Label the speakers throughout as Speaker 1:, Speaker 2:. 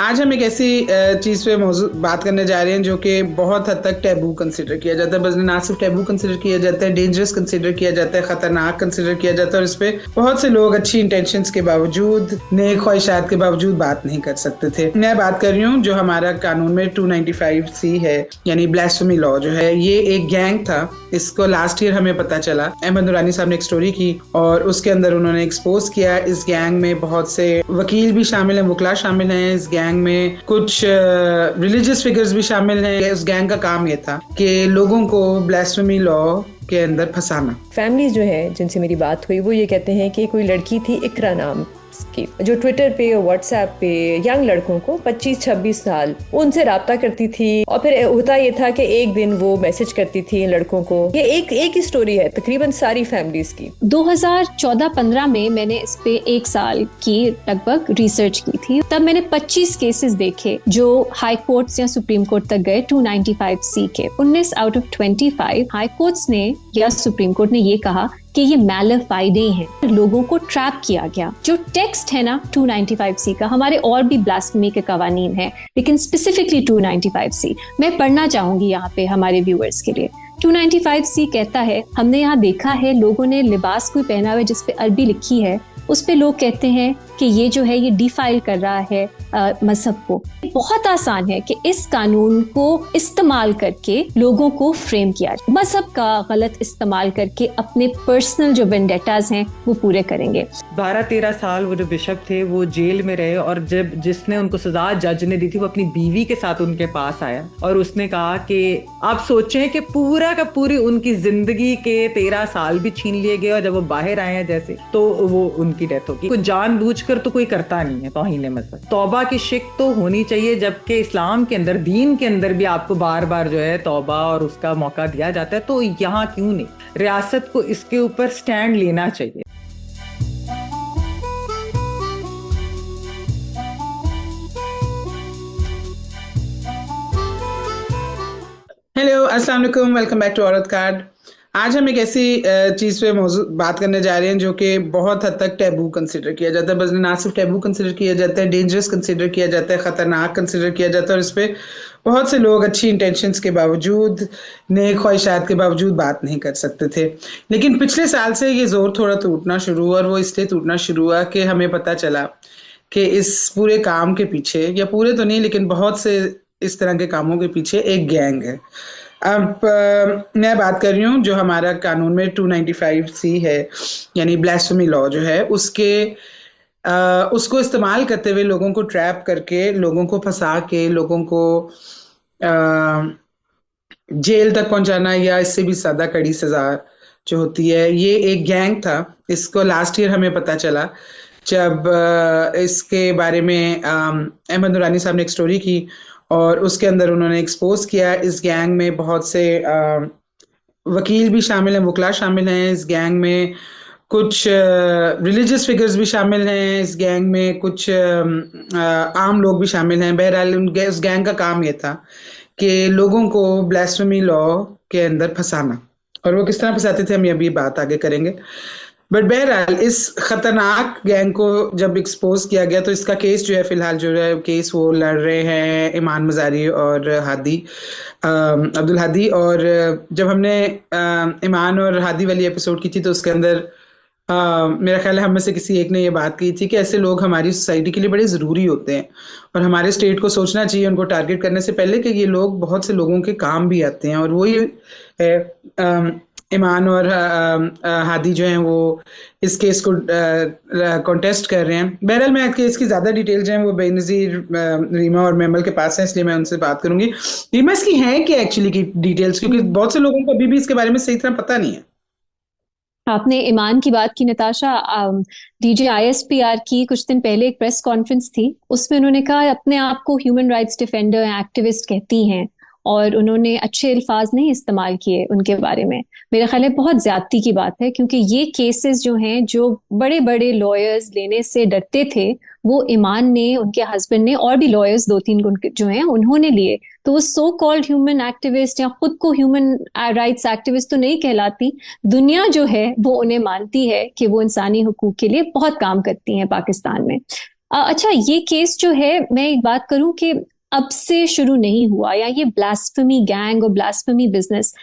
Speaker 1: आज हम एक ऐसी चीज़ पे बात करने जा रहे हैं जो कि बहुत हद तक टैबू कंसिडर किया जाता है। बस ना सिर्फ टैबू कंसिडर किया जाता है, डेंजरस कंसिडर किया जाता है, ख़तरनाक कंसिडर किया जाता है। और इस पे बहुत से लोग अच्छी इंटेंशंस के बावजूद, नेक ख्वाहिशात के बावजूद बात नहीं कर सकते थे। मैं बात कर रही हूँ जो हमारा कानून में 295C है, यानी ब्लास्फेमी लॉ जो है, ये एक गैंग था। इसको लास्ट ईयर हमें पता चला। अहमद नूरानी साहब ने एक स्टोरी की और उसके अंदर उन्होंने एक्सपोज किया। इस गैंग में बहुत से वकील भी शामिल हैं, वकला शामिल हैं। इस गैंग में कुछ रिलीजियस फिगर्स भी शामिल हैं। उस गैंग का काम ये था कि लोगों को ब्लास्फेमी लॉ के अंदर फंसाना।
Speaker 2: फैमिलीज जो है जिनसे मेरी बात हुई वो ये कहते हैं कि कोई लड़की थी इकरा नाम की, जो ट्विटर पे और व्हाट्सएप पे यंग लड़कों को 25-26 साल उनसे राब्ता करती थी। और फिर होता ये था कि एक दिन वो मैसेज करती थी लड़कों को। ये एक ही स्टोरी है तकरीबन सारी फैमिलीज की।
Speaker 3: 2014-15 में मैंने इस पे 1 साल की लगभग रिसर्च की थी। तब मैंने 25 केसेस देखे जो हाई कोर्ट्स या सुप्रीम कोर्ट तक गए 295C के। 19 आउट ऑफ 25 हाई कोर्ट्स ने या सुप्रीम कोर्ट ने ये कहा कि ये मैलिफाइडे हैं, लोगों को ट्रैप किया गया। जो टेक्स्ट है ना 295C का, हमारे और भी ब्लास्फेमी के कवानीन है, लेकिन स्पेसिफिकली 295C मैं पढ़ना चाहूंगी यहाँ पे हमारे व्यूअर्स के लिए। 295C कहता है, हमने यहाँ देखा है लोगों ने लिबास कोई पहना हुआ है जिसपे अरबी लिखी है, उस पे लोग कहते हैं कि ये जो है ये डिफाइल कर रहा है मजहब को। बहुत आसान है कि इस कानून को इस्तेमाल करके लोगों को फ्रेम किया जाए, मजहब का गलत इस्तेमाल करके अपने पर्सनल जो वेंडेटाज हैं वो पूरे करेंगे।
Speaker 4: 12-13 साल वो जो बिशप थे वो जेल में रहे और जब जिसने उनको सजा जज ने दी थी वो अपनी बीवी के साथ उनके पास आया और उसने कहा कि आप सोचें कि पूरा का पूरी उनकी जिंदगी के 13 साल भी छीन लिए गए और जब वो बाहर आए हैं जैसे तो वो उनकी डेथ होगी। कोई जानबूझकर तो कोई करता नहीं है तौहीन मजहब। तौबा की शिक तो होनी चाहिए, जबकि इस्लाम के अंदर दीन के अंदर भी आपको बार बार जो है तौबा और उसका मौका दिया जाता है, तो यहाँ क्यों नहीं? रियासत को इसके ऊपर स्टैंड लेना चाहिए।
Speaker 1: हेलो, अस्सलाम वालेकुम, वेलकम बैक टू औरत कार्ड। आज हम एक ऐसी चीज़ पे बात करने जा रहे हैं जो कि बहुत हद तक टैबू कंसिडर किया जाता है। बस ना सिर्फ टैबू कंसिडर किया जाता है, डेंजरस कंसिडर किया जाता है, ख़तरनाक कंसिडर किया जाता है। और इस पे बहुत से लोग अच्छी इंटेंशंस के बावजूद, नेक ख्वाहिशात के बावजूद बात नहीं कर सकते थे। लेकिन पिछले साल से ये जोर थोड़ा टूटना शुरू हुआ और वो इसलिए टूटना शुरू हुआ कि हमें पता चला कि इस पूरे काम के पीछे, या पूरे तो नहीं लेकिन बहुत से इस तरह के कामों के पीछे एक गैंग है। अब मैं बात कर रही हूँ जो हमारा कानून में 295C है, यानी ब्लास्फेमी लॉ जो है, उसको इस्तेमाल करते हुए लोगों को ट्रैप करके, लोगों को फंसा के, लोगों को जेल तक पहुंचाना या इससे भी ज़्यादा कड़ी सजा जो होती है। ये एक गैंग था। इसको लास्ट ईयर हमें पता चला जब इसके बारे में अहमद नूरानी साहब ने एक स्टोरी की और उसके अंदर उन्होंने एक्सपोज किया। इस गैंग में बहुत से वकील भी शामिल हैं, वकला शामिल हैं। इस गैंग में कुछ रिलीजियस फिगर्स भी शामिल हैं। इस गैंग में कुछ आम लोग भी शामिल हैं। बहरहाल उस गैंग का काम ये था कि लोगों को ब्लास्फेमी लॉ के अंदर फंसाना। और वो किस तरह फंसाते थे हम अभी बात आगे करेंगे। बट बहरहाल इस खतरनाक गैंग को जब एक्सपोज किया गया तो इसका केस जो है, फिलहाल जो है केस वो लड़ रहे हैं ईमान मज़ारी और अब्दुल हादी। और जब हमने ईमान और हादी वाली एपिसोड की थी तो उसके अंदर मेरा ख्याल है हम में से किसी एक ने ये बात की थी कि ऐसे लोग हमारी सोसाइटी के लिए बड़े ज़रूरी होते हैं और हमारे स्टेट को सोचना चाहिए उनको टारगेट करने से पहले कि ये लोग बहुत से लोगों के काम भी आते हैं। और वही है, ईमान और हादी जो हैं वो इस केस को कॉन्टेस्ट कर रहे हैं। बहरहाल मैं केस की ज़्यादा डिटेल जो हैं वो बेनज़ीर, रीमा और मैमल के पास हैं, इसलिए मैं उनसे बात करूंगी। रीमा, इसकी हैं क्या एक्चुअली की डिटेल्स, क्योंकि बहुत से लोगों को अभी भी इसके बारे में सही तरह पता नहीं है।
Speaker 3: आपने ईमान की बात की नताशा। डीजी ISPR की कुछ दिन पहले एक प्रेस कॉन्फ्रेंस थी, उसमें उन्होंने कहा अपने आप को ह्यूमन राइट्स डिफेंडर एक्टिविस्ट कहती हैं और उन्होंने अच्छे अल्फाज नहीं इस्तेमाल किए उनके बारे में। मेरा ख्याल है बहुत ज्यादती की बात है, क्योंकि ये केसेस जो हैं जो बड़े बड़े लॉयर्स लेने से डरते थे वो ईमान ने, उनके हस्बैंड ने और भी लॉयर्स 2-3 जो हैं उन्होंने लिए। तो वो सो कॉल्ड ह्यूमन एक्टिविस्ट या खुद को ह्यूमन राइट्स एक्टिविस्ट तो नहीं कहलाती। दुनिया जो है वो उन्हें मानती है कि वो इंसानी हुकूक के लिए बहुत काम करती हैं पाकिस्तान में। अच्छा, ये केस जो है, मैं एक बात करूं कि अब से शुरू नहीं हुआ, या ये ब्लास्फेमी गैंग और ब्लास्फेमी बिजनेस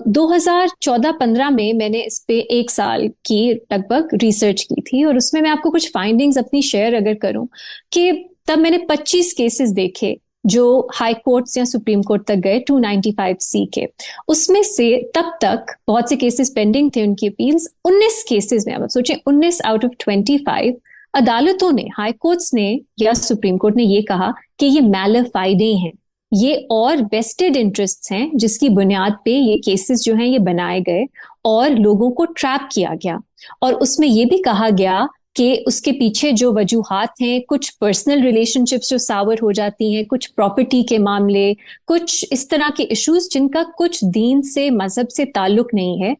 Speaker 3: 2014-15 में मैंने इस पे एक साल की लगभग रिसर्च की थी, और उसमें मैं आपको कुछ फाइंडिंग्स अपनी शेयर अगर करूं कि तब मैंने 25 केसेस देखे जो हाई कोर्ट्स या सुप्रीम कोर्ट तक गए 295C के। उसमें से तब तक बहुत से केसेस पेंडिंग थे, उनकी अपील्स 19 केसेस में, अब सोचें 19 आउट ऑफ 25 अदालतों ने, हाई कोर्ट्स ने या सुप्रीम कोर्ट ने ये कहा कि ये मैलिफाइडे हैं, ये और वेस्टेड इंटरेस्ट्स हैं जिसकी बुनियाद पे ये केसेस जो हैं ये बनाए गए और लोगों को ट्रैप किया गया। और उसमें ये भी कहा गया कि उसके पीछे जो वजूहात हैं, कुछ पर्सनल रिलेशनशिप्स जो सावर हो जाती हैं, कुछ प्रॉपर्टी के मामले, कुछ इस तरह के इश्यूज जिनका कुछ दीन से, मजहब से ताल्लुक नहीं है,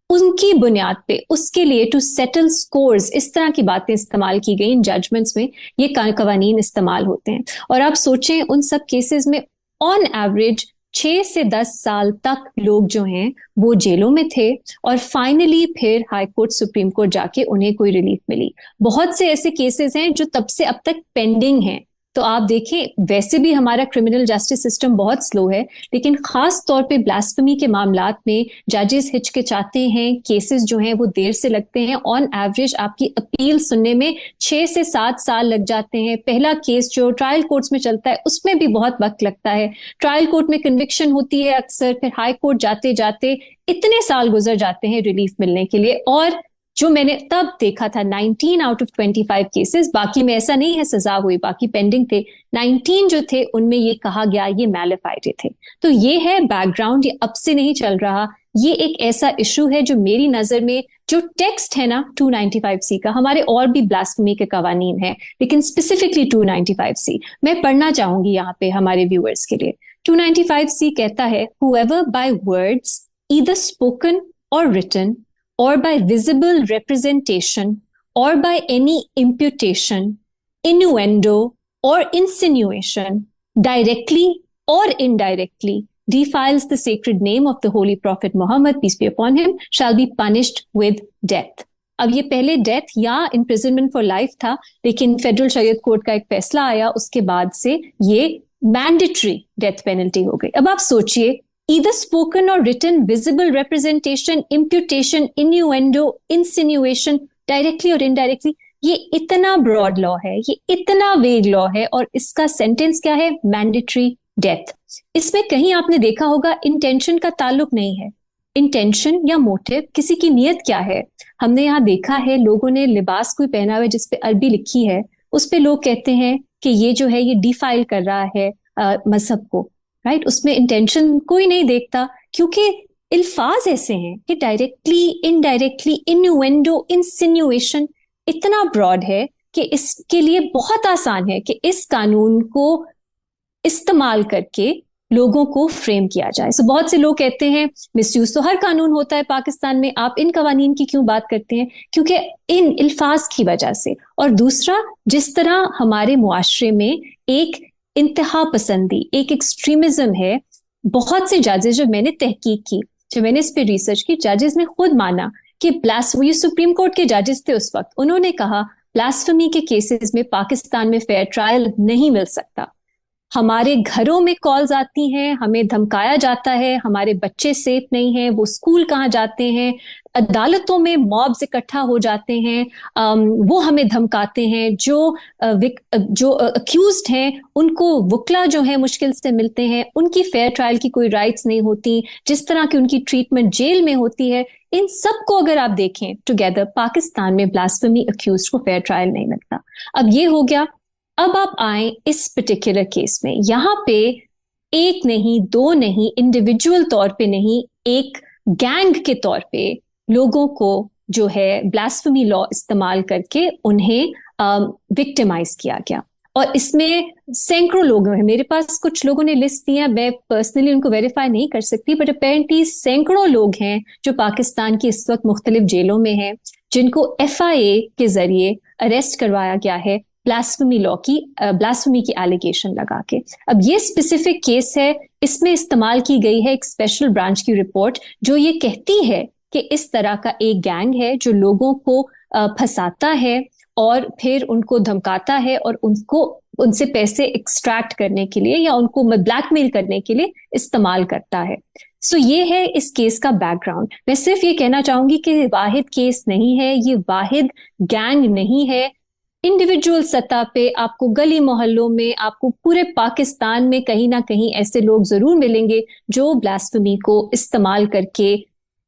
Speaker 3: उनकी बुनियाद पे उसके लिए टू सेटल स्कोर्स, इस तरह की बातें इस्तेमाल की गई इन जजमेंट्स में, ये कवानीन इस्तेमाल होते हैं। और आप सोचें उन सब केसेस में ऑन एवरेज 6 से 10 साल तक लोग जो हैं वो जेलों में थे, और फाइनली फिर हाई कोर्ट, सुप्रीम कोर्ट जाके उन्हें कोई रिलीफ मिली। बहुत से ऐसे केसेस हैं जो तब से अब तक पेंडिंग हैं। तो आप देखें, वैसे भी हमारा क्रिमिनल जस्टिस सिस्टम बहुत स्लो है, लेकिन खास तौर पे ब्लास्फेमी के मामलात में जजेस हिचकिचाते हैं, केसेस जो हैं वो देर से लगते हैं। ऑन एवरेज आपकी अपील सुनने में 6 से 7 साल लग जाते हैं। पहला केस जो ट्रायल कोर्ट्स में चलता है उसमें भी बहुत वक्त लगता है। ट्रायल कोर्ट में कन्विक्शन होती है अक्सर, फिर हाई कोर्ट जाते जाते इतने साल गुजर जाते हैं रिलीफ मिलने के लिए। और जो मैंने तब देखा था 19 आउट ऑफ 25 केसेस, बाकी में ऐसा नहीं है सजा हुई, बाकी पेंडिंग थे, 19 जो थे उनमें ये कहा गया ये मैलिफाइड थे। तो ये है बैकग्राउंड, ये अब से नहीं चल रहा। ये एक ऐसा इशू है जो मेरी नजर में, जो टेक्स्ट है ना 295C का, हमारे और भी ब्लास्फेमी के कवानीन है लेकिन स्पेसिफिकली 295C मैं पढ़ना चाहूंगी यहाँ पे हमारे व्यूअर्स के लिए। 295C कहता है, whoever by words either spoken or written or by visible representation or by any imputation, innuendo or insinuation, directly or indirectly defiles the sacred name of the holy prophet Muhammad, peace be upon him, shall be punished with death. अब ये पहले death या imprisonment for life था, लेकिन federal शरीयत court का एक फैसला आया उसके बाद से ये मैंडेटरी डेथ पेनल्टी हो गई। अब आप सोचिए, either spoken or written, visible representation, imputation, innuendo, insinuation, directly or indirectly, ये इतना ब्रॉड लॉ है, ये इतना वेग लॉ है, और इसका सेंटेंस क्या है? Mandatory death. इसमें कहीं आपने देखा होगा इंटेंशन का ताल्लुक नहीं है। इंटेंशन या मोटिव, किसी की नीयत क्या है? हमने यहाँ देखा है लोगों ने लिबास कोई पहना हुआ है जिसपे अरबी लिखी है, उस पे लोग कहते हैं कि ये जो है ये डिफाइल कर रहा है मजहब को, राइट? उसमें इंटेंशन कोई नहीं देखता, क्योंकि अल्फाज ऐसे हैं कि डायरेक्टली, इनडायरेक्टली, इन्यूएंडो, इंसिनुएशन इतना ब्रॉड है कि इसके लिए बहुत आसान है कि इस कानून को इस्तेमाल करके लोगों को फ्रेम किया जाए। सो बहुत से लोग कहते हैं मिसयूज तो हर कानून होता है पाकिस्तान में, आप इन कवानीन की क्यों बात करते हैं? क्योंकि इन अल्फाज की वजह से। और दूसरा, जिस तरह हमारे मुआशरे में एक इंतहा पसंदी, एक एक्सट्रीमिज्म है, बहुत से जजेस, जो मैंने तहकीक की, जो मैंने इस पे रिसर्च की, जजेस ने खुद माना कि ये सुप्रीम कोर्ट के जजेस थे उस वक्त, उन्होंने कहा ब्लास्फेमी के केसेस में पाकिस्तान में फेयर ट्रायल नहीं मिल सकता। हमारे घरों में कॉल्स आती हैं, हमें धमकाया जाता है, हमारे बच्चे सेफ नहीं हैं, वो स्कूल कहाँ जाते हैं, अदालतों में मॉब्स इकट्ठा हो जाते हैं, वो हमें धमकाते हैं, जो अक्यूज्ड हैं उनको वकला जो है मुश्किल से मिलते हैं, उनकी फेयर ट्रायल की कोई राइट्स नहीं होती, जिस तरह की उनकी ट्रीटमेंट जेल में होती है, इन सब को अगर आप देखें टुगेदर, पाकिस्तान में ब्लास्फेमी अक्यूज्ड को फेयर ट्रायल नहीं मिलता। अब ये हो गया। अब आप आए इस पर्टिकुलर केस में, यहाँ पे एक नहीं, दो नहीं, इंडिविजुअल तौर पे नहीं, एक गैंग के तौर पे लोगों को जो है ब्लास्फेमी लॉ इस्तेमाल करके उन्हें विक्टिमाइज किया गया। और इसमें सैकड़ों लोग हैं, मेरे पास कुछ लोगों ने लिस्ट दी है, मैं पर्सनली उनको वेरीफाई नहीं कर सकती, बट अपेरेंटली सैकड़ों लोग हैं जो पाकिस्तान की इस वक्त मुख्तलिफ जेलों में हैं, जिनको FIA के जरिए अरेस्ट करवाया गया है ब्लास्फेमी लॉ की, ब्लास्फेमी की एलिगेशन लगा के। अब ये स्पेसिफिक केस है, इसमें इस्तेमाल की गई है एक स्पेशल ब्रांच की रिपोर्ट जो ये कहती है कि इस तरह का एक गैंग है जो लोगों को फंसाता है, और फिर उनको धमकाता है और उनसे पैसे एक्सट्रैक्ट करने के लिए या उनको ब्लैकमेल करने के लिए इस्तेमाल करता है। सो ये है इस केस का बैकग्राउंड। मैं सिर्फ ये कहना चाहूंगी कि वाहिद केस नहीं है, ये वाहिद गैंग नहीं है। इंडिविजुअल सतह पे आपको गली मोहल्लों में, आपको पूरे पाकिस्तान में कहीं ना कहीं ऐसे लोग जरूर मिलेंगे जो ब्लास्फेमी को इस्तेमाल करके,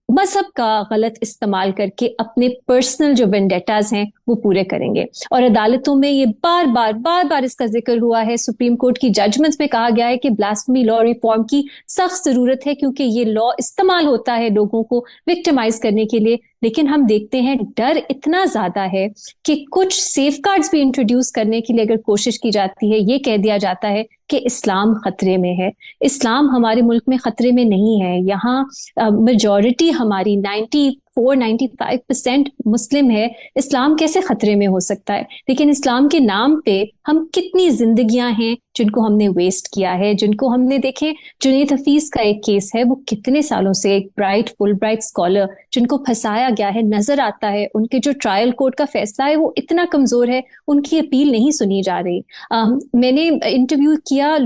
Speaker 3: मजहब का गलत इस्तेमाल करके अपने पर्सनल जो वेंडेटाज हैं वो पूरे करेंगे। और अदालतों में ये बार बार इसका जिक्र हुआ है। सुप्रीम कोर्ट की जजमेंट्स में कहा गया है कि ब्लास्फेमी लॉ रिफॉर्म की सख्त जरूरत है, क्योंकि ये लॉ इस्तेमाल होता है लोगों को विक्टिमाइज करने के लिए। लेकिन हम देखते हैं डर इतना ज्यादा है कि कुछ सेफगार्ड्स भी इंट्रोड्यूस करने के लिए अगर कोशिश की जाती है, ये कह दिया जाता है कि इस्लाम खतरे में है। इस्लाम हमारे मुल्क में खतरे में नहीं है। यहाँ मेजॉरिटी हमारी 94-95% मुस्लिम है। इस्लाम कैसे खतरे में हो सकता है? लेकिन इस्लाम के नाम पे हम कितनी जिंदगियां हैं जिनको हमने वेस्ट किया है, जिनको हमने देखे। जुनैद हफीज का एक केस है, वो कितने सालों से एक फुल ब्राइट स्कॉलर जिनको फंसाया गया है, नजर आता है उनके जो ट्रायल कोर्ट का फैसला है वो इतना कमजोर है, उनकी अपील नहीं सुनी जा रही। मैंने इंटरव्यू किया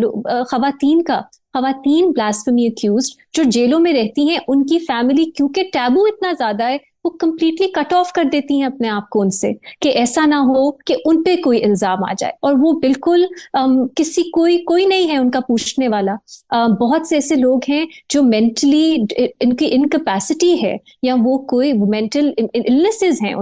Speaker 3: खवातीन ब्लास्फेमी अक्यूज्ड जो जेलों में रहती हैं, उनकी फैमिली क्योंकि टैबू इतना ज्यादा है वो कंप्लीटली कट ऑफ कर देती हैं अपने आप को उनसे, कि ऐसा ना हो कि उन पे कोई इल्जाम आ जाए। और वो बिल्कुल कोई नहीं है उनका पूछने वाला। बहुत से ऐसे लोग हैं जो मेंटली इनकी इनकैपेसिटी है या वो कोई मेंटल इलनेसेस हैं,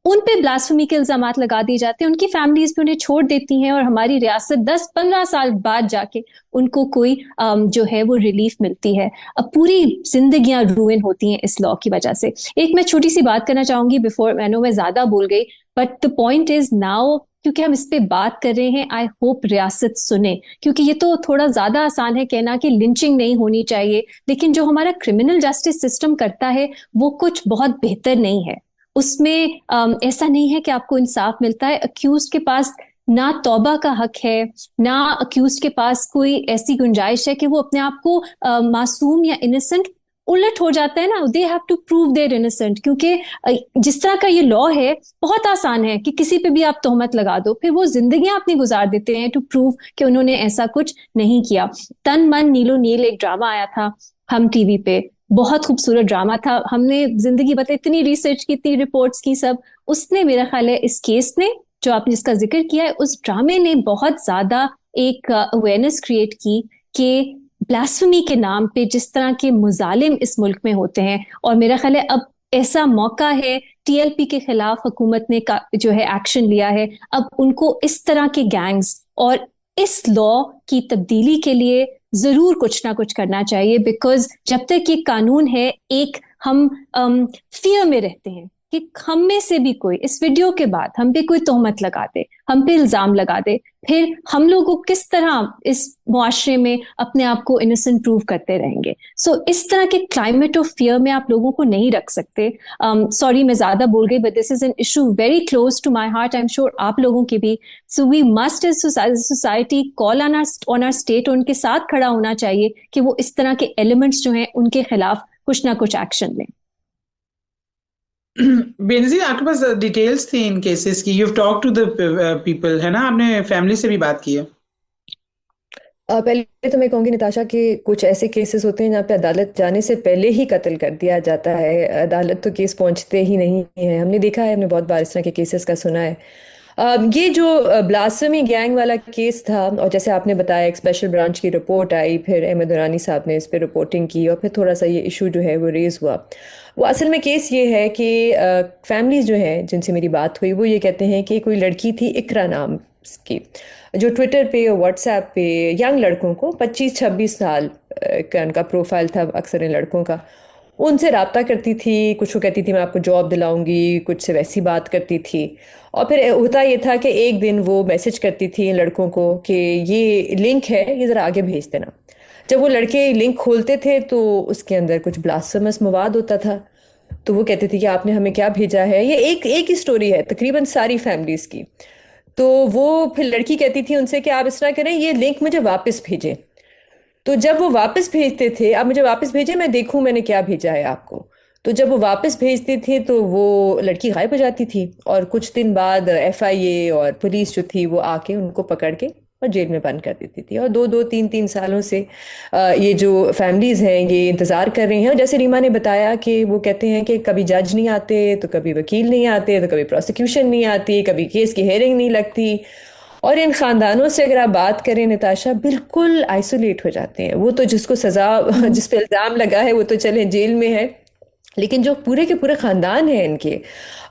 Speaker 3: उन पे ब्लास्फेमी के इल्जामात लगा दिए जाते हैं, उनकी फैमिलीज भी उन्हें छोड़ देती हैं और हमारी रियासत 10-15 साल बाद जाके उनको कोई जो है वो रिलीफ मिलती है। अब पूरी जिंदगियां रूइन होती हैं इस लॉ की वजह से। एक मैं छोटी सी बात करना चाहूंगी बिफोर, मैं ज्यादा बोल गई, but the point is now क्योंकि हम इस पे बात कर रहे हैं, आई होप रियासत सुने, क्योंकि ये तो थोड़ा ज्यादा आसान है कहना कि लिंचिंग नहीं होनी चाहिए, लेकिन जो हमारा क्रिमिनल जस्टिस सिस्टम करता है वो कुछ बहुत बेहतर नहीं है। उसमें ऐसा नहीं है कि आपको इंसाफ मिलता है। अक्यूज के पास ना तौबा का हक है, ना अक्यूज के पास कोई ऐसी गुंजाइश है कि वो अपने आप को मासूम या इनोसेंट, उलट हो जाता है ना, they have to prove their innocent. क्योंकि जिस तरह का ये लॉ है बहुत आसान है कि किसी पे भी आप तोहमत लगा दो, फिर वो जिंदगियां अपनी गुजार देते हैं टू प्रूव कि उन्होंने ऐसा कुछ नहीं किया। तन मन नीलो नील एक ड्रामा आया था हम टीवी पे, बहुत खूबसूरत ड्रामा था। हमने जिंदगी भर इतनी रिसर्च की, इतनी रिपोर्ट्स की, सब उसने, मेरा ख्याल है इस केस ने जो आपने जिसका जिक्र किया है, उस ड्रामे ने बहुत ज्यादा एक अवेयरनेस क्रिएट की कि ब्लास्फेमी के नाम पे जिस तरह के मुजालिम इस मुल्क में होते हैं। और मेरा ख्याल है अब ऐसा मौका है, टीएलपी के खिलाफ हुकूमत ने जो है एक्शन लिया है। अब उनको इस तरह के गैंग्स और इस लॉ की तब्दीली के लिए जरूर कुछ ना कुछ करना चाहिए, बिकॉज जब तक ये कानून है, एक हम फियर में रहते हैं कि हम में से भी कोई इस वीडियो के बाद हम पे कोई तोहमत लगा दे, हम पे इल्जाम लगा दे, फिर हम लोग को किस तरह इस मुआशरे में अपने आप को इनोसेंट प्रूव करते रहेंगे। सो इस तरह के क्लाइमेट ऑफ फियर में आप लोगों को नहीं रख सकते। सॉरी मैं ज्यादा बोल गई, but this is an issue very close to my heart, I am sure आप लोगों की भी। So we must as society call on our state, उनके साथ खड़ा होना चाहिए कि वो इस तरह के एलिमेंट्स जो हैं उनके खिलाफ कुछ ना कुछ एक्शन लें।
Speaker 1: बेनजीर, आपके पास डिटेल्स थी इन केसेस की, you have talk to the people, है ना? आपने फैमिली से भी बात की है?
Speaker 2: पहले तो मैं कहूँगी निताशा कि कुछ ऐसे केसेस होते हैं जहाँ पे अदालत जाने से पहले ही कत्ल कर दिया जाता है, अदालत तो केस पहुँचते ही नहीं है। हमने देखा है, हमने बहुत बार इस तरह के केसेस का सुना है। ये जो ब्लास्फेमी गैंग वाला केस था, और जैसे आपने बताया एक स्पेशल ब्रांच की रिपोर्ट आई, फिर अहमद दुरानी साहब ने इस पर रिपोर्टिंग की और फिर थोड़ा सा ये इशू जो है वो रेज हुआ। वो असल में केस ये है कि फैमिलीज जो हैं जिनसे मेरी बात हुई वो ये कहते हैं कि कोई लड़की थी इकरा नाम की, जो ट्विटर पे और व्हाट्सएप पे यंग लड़कों को 25-26 साल का उनका प्रोफाइल था अक्सर इन लड़कों का, उनसे रब्ता करती थी। कुछ वो कहती थी मैं आपको जॉब दिलाऊंगी, कुछ से वैसी बात करती थी। और फिर होता ये था कि एक दिन वो मैसेज करती थी इन लड़कों को कि ये लिंक है, ये ज़रा आगे भेज देना। जब वो लड़के लिंक खोलते थे तो उसके अंदर कुछ ब्लास्फेमस मवाद होता था, तो वो कहते थे कि आपने हमें क्या भेजा है। ये एक ही स्टोरी है तकरीबन सारी फैमिलीज़ की। तो वो फिर लड़की कहती थी उनसे कि आप इस तरह करें, ये लिंक मुझे वापस भेजें। तो जब वो वापस भेजते थे, आप मुझे वापस भेजें, मैं देखूं मैंने क्या भेजा है आपको। तो जब वो वापस भेजते थे तो वो लड़की गायब हो जाती थी, और कुछ दिन बाद एफआईए और पुलिस जो थी वो आके उनको पकड़ के और जेल में बंद कर देती थी। और दो दो तीन तीन सालों से ये जो फैमिलीज हैं ये इंतज़ार कर रही हैं। और जैसे रीमा ने बताया कि वो कहते हैं कि कभी जज नहीं आते, तो कभी वकील नहीं आते, तो कभी प्रोसिक्यूशन नहीं आती, कभी केस की हेयरिंग नहीं लगती। और इन खानदानों से अगर आप बात करें निताशा, बिल्कुल आइसोलेट हो जाते हैं। वो तो जिसको सजा जिस पे इल्ज़ाम लगा है वो तो चले जेल में है, लेकिन जो पूरे के पूरे ख़ानदान हैं इनके,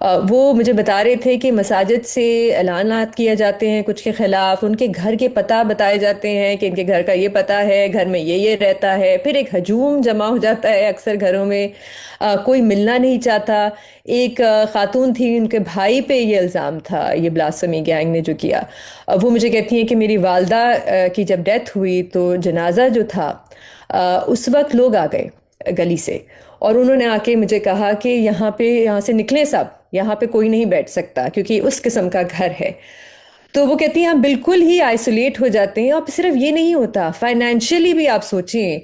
Speaker 2: वो मुझे बता रहे थे कि मसाजिद से ऐलानात किए जाते हैं कुछ के ख़िलाफ़, उनके घर के पता बताए जाते हैं कि इनके घर का ये पता है, घर में ये रहता है। फिर एक हजूम जमा हो जाता है अक्सर घरों में, कोई मिलना नहीं चाहता। एक खातून थी, उनके भाई पे ये इल्ज़ाम था, ये ब्लास्फेमी गैंग ने जो किया। वो मुझे कहती हैं कि मेरी वालदा की जब डेथ हुई तो जनाजा जो था, उस वक्त लोग आ गए गली से, और उन्होंने आके मुझे कहा कि यहाँ से निकले सब, यहाँ पे कोई नहीं बैठ सकता क्योंकि उस किस्म का घर है। तो वो कहती हैं हम बिल्कुल ही आइसोलेट हो जाते हैं। और सिर्फ ये नहीं होता, फाइनेंशियली भी आप सोचें,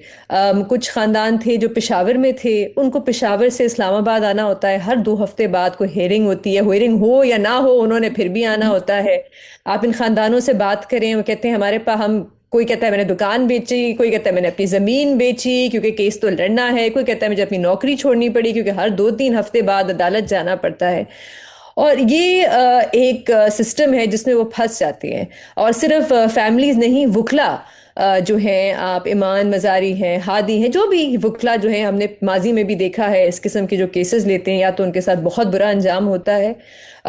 Speaker 2: कुछ ख़ानदान थे जो पेशावर में थे, उनको पेशावर से इस्लामाबाद आना होता है, हर 2 हफ्ते बाद कोई हेयरिंग होती है, हेयरिंग हो या ना हो उन्होंने फिर भी आना होता है। आप इन ख़ानदानों से बात करें, वो कहते हैं हमारे पास हम, कोई कहता है मैंने दुकान बेची, कोई कहता है मैंने अपनी ज़मीन बेची क्योंकि केस तो लड़ना है, कोई कहता है मुझे अपनी नौकरी छोड़नी पड़ी क्योंकि हर 2-3 हफ्ते बाद अदालत जाना पड़ता है। और ये एक सिस्टम है जिसमें वो फंस जाते हैं। और सिर्फ फैमिलीज नहीं, वकला जो हैं, आप इमान मजारी हैं, हादी हैं, जो भी वकला जो हैं, हमने माजी में भी देखा है इस किस्म के जो केसेस लेते हैं, या तो उनके साथ बहुत बुरा अंजाम होता है,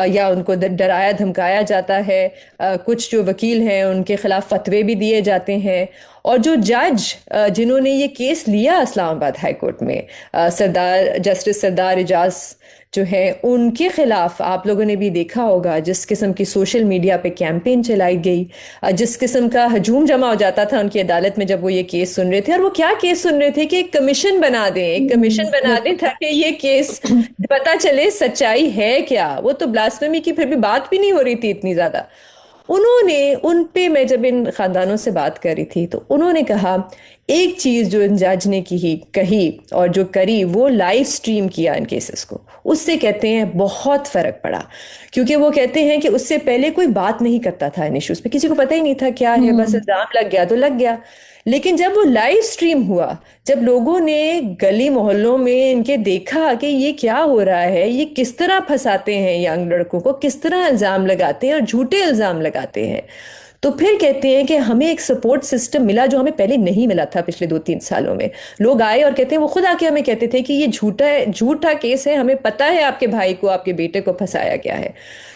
Speaker 2: या उनको डराया धमकाया जाता है। कुछ जो वकील हैं उनके खिलाफ फतवे भी दिए जाते हैं। और जो जज जिन्होंने ये केस लिया इस्लामाबाद हाई कोर्ट में, सरदार जस्टिस सरदार एजाज जो है, उनके खिलाफ आप लोगों ने भी देखा होगा जिस किस्म की सोशल मीडिया पे कैंपेन चलाई गई, जिस किस्म का हजूम जमा हो जाता था उनकी अदालत में जब वो ये केस सुन रहे थे। और वो क्या केस सुन रहे थे कि एक कमीशन बना दें, एक कमीशन बना दें ताकि ये केस पता चले सच्चाई है क्या। वो तो ब्लास्फेमी की फिर भी बात भी नहीं हो रही थी इतनी ज्यादा। उन्होंने उन पे, मैं जब इन खानदानों से बात कर रही थी तो उन्होंने कहा, एक चीज जो इन जज ने की कही और जो करी, वो लाइव स्ट्रीम किया इन केसेस को। उससे कहते हैं बहुत फर्क पड़ा, क्योंकि वो कहते हैं कि उससे पहले कोई बात नहीं करता था इन इश्यूज पे, किसी को पता ही नहीं था क्या है, बस इल्जाम लग गया तो लग गया। लेकिन जब वो लाइव स्ट्रीम हुआ, जब लोगों ने गली मोहल्लों में इनके देखा कि ये क्या हो रहा है, ये किस तरह फंसाते हैं यंग लड़कों को, किस तरह इल्जाम लगाते हैं और झूठे इल्जाम लगाते हैं, तो फिर कहते हैं कि हमें एक सपोर्ट सिस्टम मिला जो हमें पहले नहीं मिला था पिछले 2-3 सालों में। लोग आए और कहते हैं, वो खुद आके हमें कहते थे कि ये झूठा केस है, हमें पता है आपके भाई को, आपके बेटे को फंसाया गया है।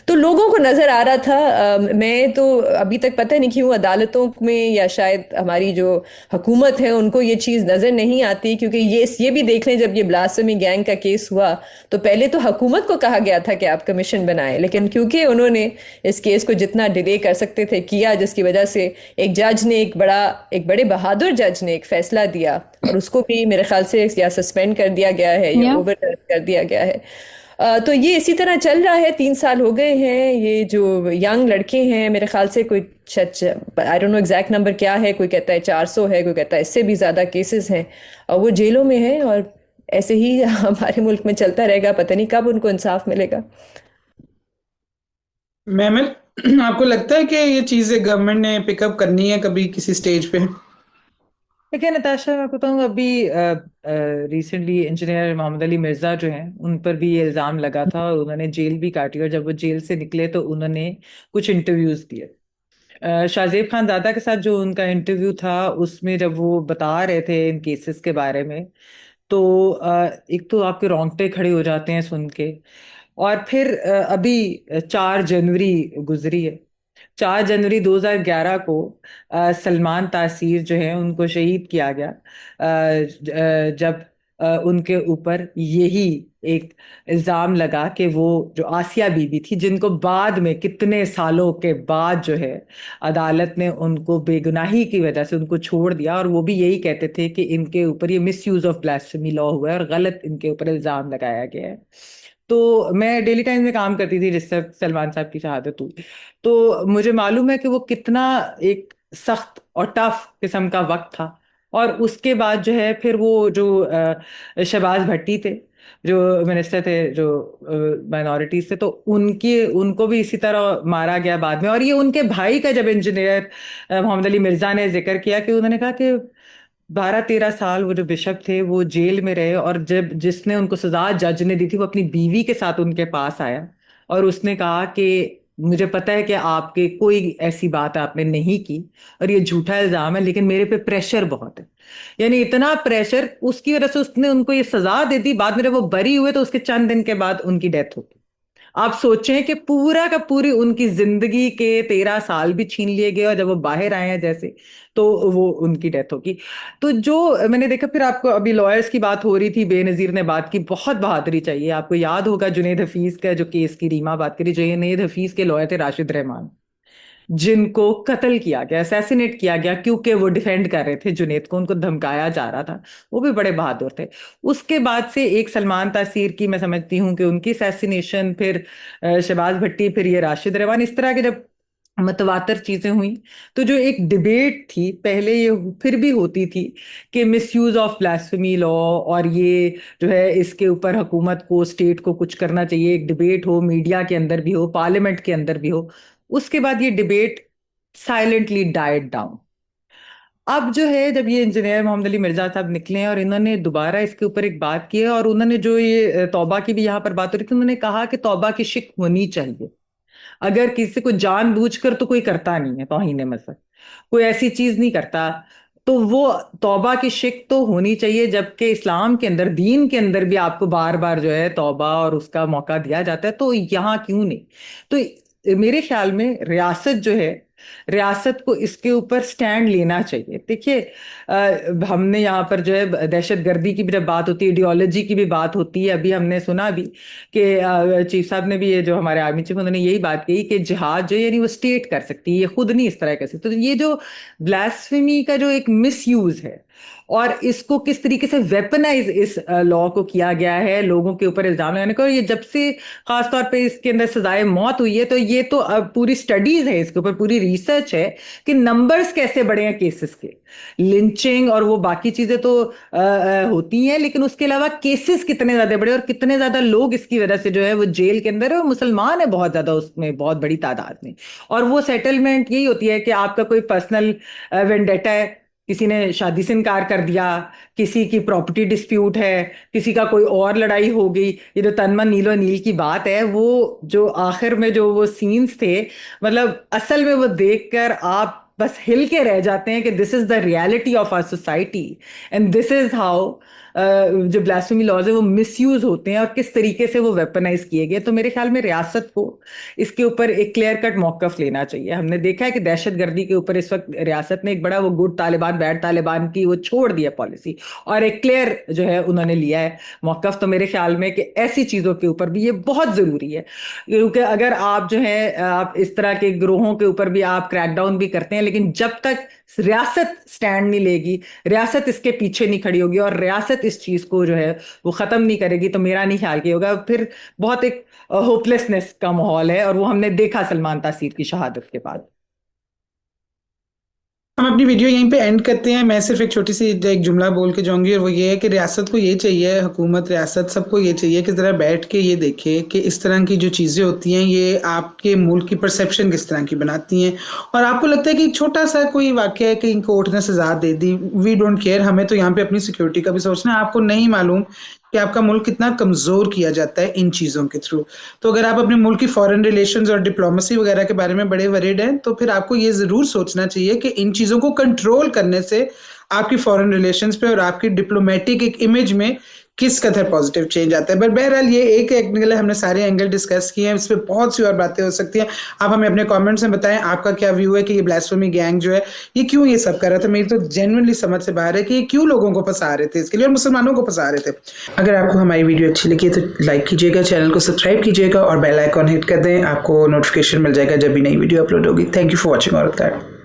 Speaker 2: तो लोगों को नजर आ रहा था। मैं तो अभी तक पता नहीं क्यों अदालतों में, या शायद हमारी जो हुकूमत है उनको ये चीज़ नजर नहीं आती, क्योंकि ये भी देख लें, जब ये ब्लास्फेमी गैंग का केस हुआ तो पहले तो हुकूमत को कहा गया था कि आप कमीशन बनाएं, लेकिन क्योंकि उन्होंने इस केस को जितना डिले कर सकते थे किया, जिसकी वजह से एक जज ने, एक बड़े बहादुर जज ने एक फैसला दिया, और उसको भी मेरे ख्याल से या सस्पेंड कर दिया गया है या
Speaker 3: या
Speaker 2: ओवर कर दिया गया है। तो ये इसी तरह चल रहा है, 3 साल हो गए हैं। ये जो यंग लड़के हैं, मेरे ख्याल से कोई I don't know exact number क्या है, कोई कहता है 400 है, कोई कहता है इससे भी ज्यादा केसेस हैं, और वो जेलों में हैं। और ऐसे ही हमारे मुल्क में चलता रहेगा, पता नहीं कब उनको इंसाफ मिलेगा।
Speaker 1: मैमल, आपको लगता है कि ये चीजें गवर्नमेंट ने पिकअप करनी है कभी किसी स्टेज पे?
Speaker 4: देखिए नताशा, मैं बताऊँ अभी रिसेंटली इंजीनियर मोहम्मद अली मिर्जा जो हैं उन पर भी ये इल्ज़ाम लगा था और उन्होंने जेल भी काटी, और जब वो जेल से निकले तो उन्होंने कुछ इंटरव्यूज दिए। शाहजेब खान दादा के साथ जो उनका इंटरव्यू था उसमें जब वो बता रहे थे इन केसेस के बारे में, तो एक तो आपके रोंगटे खड़े हो जाते हैं सुन के। और फिर अभी 4 जनवरी गुजरी है, 4 जनवरी 2011 को सलमान तासीर जो है उनको शहीद किया गया, जब उनके ऊपर यही एक इल्जाम लगा कि वो जो आसिया बीबी थी, जिनको बाद में कितने सालों के बाद जो है अदालत ने उनको बेगुनाही की वजह से उनको छोड़ दिया, और वो भी यही कहते थे कि इनके ऊपर ये miss use of blasphemy law हुआ है और गलत इनके ऊपर इल्जाम लगाया गया है। तो मैं डेली टाइम्स में काम करती थी जिससे सलमान साहब की शहादत हुई, तो मुझे मालूम है कि वो कितना एक सख्त और टफ किस्म का वक्त था। और उसके बाद जो है फिर वो जो शहबाज भट्टी थे, जो मिनिस्टर थे जो माइनॉरिटीज थे, तो उनको भी इसी तरह मारा गया बाद में। और ये उनके भाई का जब इंजीनियर मोहम्मद अली मिर्जा ने जिक्र किया कि उन्होंने कहा कि 12-13 साल वो जो बिशप थे वो जेल में रहे, और जब जिसने उनको सजा जज ने दी थी वो अपनी बीवी के साथ उनके पास आया और उसने कहा कि मुझे पता है कि आपके कोई ऐसी बात आपने नहीं की और ये झूठा इल्जाम है, लेकिन मेरे पे प्रेशर बहुत है। यानी इतना प्रेशर, उसकी वजह से उसने उनको ये सजा दे दी। बाद में जब वो बरी हुए तो उसके चंद दिन के बाद उनकी डेथ हो गई। आप सोचें कि पूरा का पूरी उनकी जिंदगी के 13 साल भी छीन लिए गए, और जब वो बाहर आए हैं जैसे, तो वो उनकी डेथ होगी। तो जो मैंने देखा, फिर आपको अभी लॉयर्स की बात हो रही थी, बेनजीर ने बात की, बहुत बहादुरी चाहिए। आपको याद होगा जुनैद हफीज का जो केस की रीमा बात करी, जुनैद हफीज के लॉयर थे राशिद रहमान, जिनको कत्ल किया गया, असैसिनेट किया गया, क्योंकि वो डिफेंड कर रहे थे जुनैद को, उनको धमकाया जा रहा था। वो भी बड़े बहादुर थे। उसके बाद से एक सलमान तासीर की मैं समझती हूँ कि उनकी असैसिनेशन, फिर शहबाज भट्टी, फिर ये राशिद रहमान, इस तरह के जब मतवातर चीजें हुई, तो जो एक डिबेट थी पहले, ये फिर भी होती थी कि मिसयूज ऑफ ब्लास्फेमी लॉ, और ये जो है इसके ऊपर हुकूमत को, स्टेट को कुछ करना चाहिए, एक डिबेट हो, मीडिया के अंदर भी हो, पार्लियामेंट के अंदर भी हो। उसके बाद ये डिबेट साइलेंटली डाइड डाउन। अब जो है, जब ये इंजीनियर मोहम्मद अली मिर्जा साहब निकले हैं और इन्होंने दोबारा इसके ऊपर एक बात की है, और उन्होंने जो ये तौबा की भी यहाँ पर बात हो रही थी, उन्होंने कहा कि तौबा की शिक होनी चाहिए। अगर किसी को जानबूझकर तो कोई करता नहीं है, तौहीन मज़हब कोई ऐसी चीज नहीं करता, तो वो तौबा की शिक तो होनी चाहिए। जबकि इस्लाम के अंदर, दीन के अंदर भी आपको बार बार जो है तौबा और उसका मौका दिया जाता है, तो यहाँ क्यों नहीं? तो मेरे ख्याल में रियासत जो है, रियासत को इसके ऊपर स्टैंड लेना चाहिए। देखिए, हमने यहाँ पर जो है दहशतगर्दी की भी जब बात होती है, आइडियोलॉजी की भी बात होती है। अभी हमने सुना भी कि चीफ साहब ने भी, ये जो हमारे आर्मी चीफ, उन्होंने यही बात कही कि जिहाद जो यानी वो स्टेट कर सकती है, ये खुद नहीं इस तरह कर सकती। तो ये जो ब्लास्फेमी का जो एक मिसयूज है, और इसको किस तरीके से वेपनाइज इस लॉ को किया गया है, लोगों के ऊपर इल्जाम लगाने का, और ये जब से खासतौर पे इसके अंदर सजाए मौत हुई है, तो ये तो अब पूरी स्टडीज है इसके ऊपर, पूरी रिसर्च है कि नंबर्स कैसे बढ़े हैं केसेस के। लिंचिंग और वो बाकी चीजें तो होती हैं, लेकिन उसके अलावा केसेस कितने ज्यादा बड़े, और कितने ज्यादा लोग इसकी वजह से जो है वो जेल के अंदर है, और मुसलमान है बहुत ज्यादा उसमें, बहुत बड़ी तादाद में। और वो सेटलमेंट यही होती है कि आपका कोई पर्सनल वेंडेटा है, किसी ने शादी से इनकार कर दिया, किसी की प्रॉपर्टी डिस्प्यूट है, किसी का कोई और लड़ाई हो गई। ये जो तनमन नीलो नील की बात है, वो जो आखिर में जो वो सीन्स थे, मतलब असल में वो देखकर आप बस हिल के रह जाते हैं कि this is the reality of our society, and this is how जो ब्लास्फेमी लॉज है वो मिसयूज होते हैं, और किस तरीके से वो वेपनाइज किए गए। तो मेरे ख्याल में रियासत को इसके ऊपर एक क्लियर कट मौकफ लेना चाहिए। हमने देखा है कि दहशतगर्दी के ऊपर इस वक्त रियासत ने एक बड़ा वो गुड तालिबान बैड तालिबान की वो छोड़ दिया पॉलिसी, और एक क्लियर जो है उन्होंने लिया है मौकफ। तो मेरे ख्याल में कि ऐसी चीजों के ऊपर भी ये बहुत जरूरी है, क्योंकि अगर आप जो है आप इस तरह के गिरोहों के ऊपर भी आप क्रैकडाउन भी करते हैं, लेकिन जब तक रियासत स्टैंड नहीं लेगी, रियासत इसके पीछे नहीं खड़ी होगी, और रियासत इस चीज को जो है वो खत्म नहीं करेगी, तो मेरा नहीं ख्याल कि होगा। फिर बहुत एक होपलेसनेस का माहौल है, और वो हमने देखा सलमान तासीर की शहादत के बाद।
Speaker 1: हम अपनी वीडियो यहीं पे एंड करते हैं। मैं सिर्फ एक छोटी सी एक जुमला बोल के जाऊंगी, और वो ये है कि रियासत को ये चाहिए, हुकूमत, रियासत, सबको ये चाहिए कि ज़रा बैठ के ये देखे कि इस तरह की जो चीज़ें होती हैं ये आपके मुल्क की परसेप्शन किस तरह की बनाती हैं। और आपको लगता है कि छोटा सा कोई वाक़या है कि कोर्ट ने सज़ा दे दी, वी डोंट केयर, हमें तो यहाँ पे अपनी सिक्योरिटी का भी सोचना है। आपको नहीं मालूम कि आपका मुल्क कितना कमज़ोर किया जाता है इन चीज़ों के थ्रू। तो अगर आप अपने मुल्क की फॉरेन रिलेशंस और डिप्लोमेसी वगैरह के बारे में बड़े वरीड हैं, तो फिर आपको ये ज़रूर सोचना चाहिए कि इन चीज़ों को कंट्रोल करने से आपकी फॉरेन रिलेशंस पे और आपकी डिप्लोमेटिक एक इमेज में किस कदर पॉजिटिव चेंज आता है। बट बहरहाल ये एक एंगल है, हमने सारे एंगल डिस्कस किए हैं, इस पर बहुत सी और बातें हो सकती हैं। आप हमें अपने कमेंट्स में बताएं आपका क्या व्यू है कि ये ब्लास्फेमी गैंग जो है ये क्यों ये सब कर रहा था। मेरी तो जेन्युइनली समझ से बाहर है कि ये क्यों लोगों को फंसा रहे थे इसके लिए, और मुसलमानों को फंसा रहे थे। अगर आपको हमारी वीडियो अच्छी लगी तो लाइक कीजिएगा, चैनल को सब्सक्राइब कीजिएगा और बेल आइकॉन हिट कर दें, आपको नोटिफिकेशन मिल जाएगा जब भी नई वीडियो अपलोड होगी। Thank you for watching all of that.